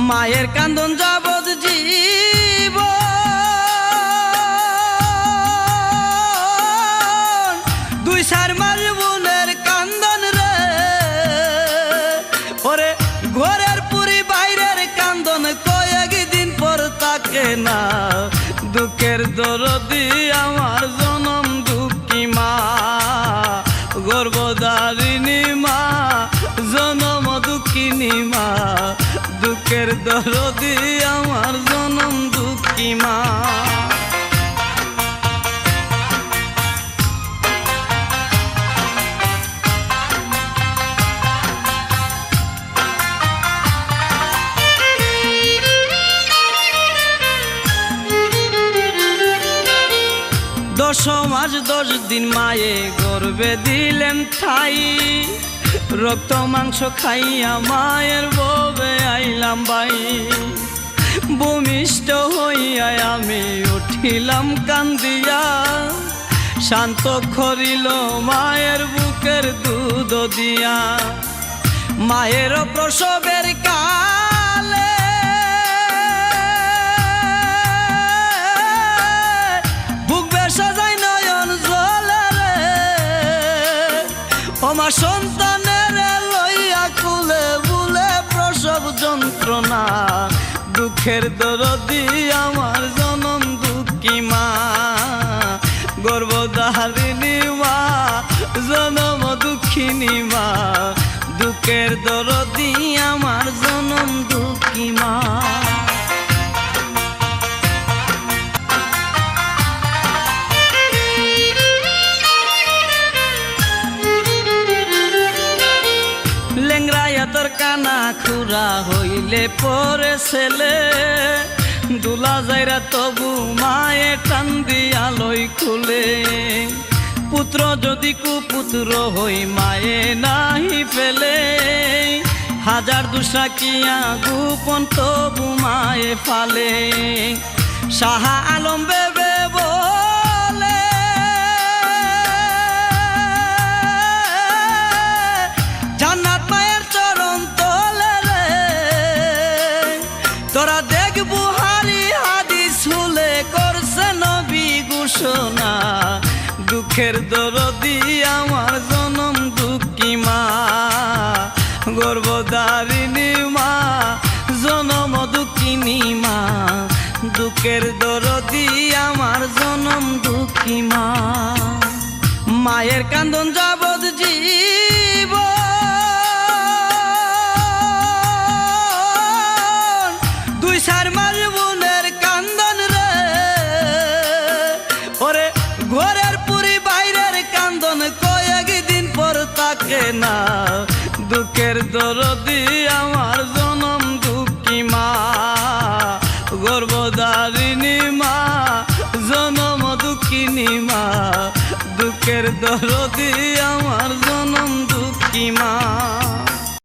মায়ের কান্দন যাবৎ জীব দুই সার মার বোনের কান্দন রে ওরে ঘরের পুরি বাইরের কান্দন কয়েকদিন পর তাকে না দুঃখের দরদি আমার জনম দুঃখী মা গর্ভধারিণী মা জনম দুঃখিনী মা দুঃখের দরদি আমার জনম দুঃখী মা দশ মাস 10 দিন মায়ে গর্ভে দিলেন ঠাই রক্ত মাংস খাইয়া মায়ের ববে আইলাম বাই ভূমিষ্ঠ হইয়া আমি উঠিলাম কান্দিয়া শান্ত করিল মায়ের বুকের দুধ দিয়া মায়ের প্রসবের কালে সাজাই নয়ন জলে আমার সন্তানের লইয়া কুলে বুলে প্রসব যন্ত্রণা দুঃখের দরদি আমার জনম দুঃখী মা গর্ভধারিণী মা জনম দুঃখিনী মা দুঃখের দরদি আমার জনম দুঃখী মা তোর কানা খুরা হইলে পরে ছেলে দুলা যাইরা তবু মায়ে টান দিয়া লই খুলে পুত্র যদি কুপুত্র হই মায়ে নাহি ফেলে হাজার দুসা কিয়া গোপন তবু মায়ে ফালে শাহ আলম বেবে তোরা দেখ বুহারি হাদিস হুলে করছে নবী ঘোষণা দুঃখের দরদি আমার জনম দুঃখী মা গর্ভধারিণী মা জনম দুঃখিনী মা দুঃখের দরদি আমার জনম দুঃখী মা মায়ের কান্দন যাবৎ জীব সার মার বোনের কান্দন রে ওরে ঘরের পুরি বাইরের কান্দন কয়েকদিন পর তাকে না দুঃখের দরদি আমার জনম দুঃখী মা গর্ভধারিণী মা জনম দুঃখিনী মা দুঃখের দরদি আমার জনম দুঃখী মা।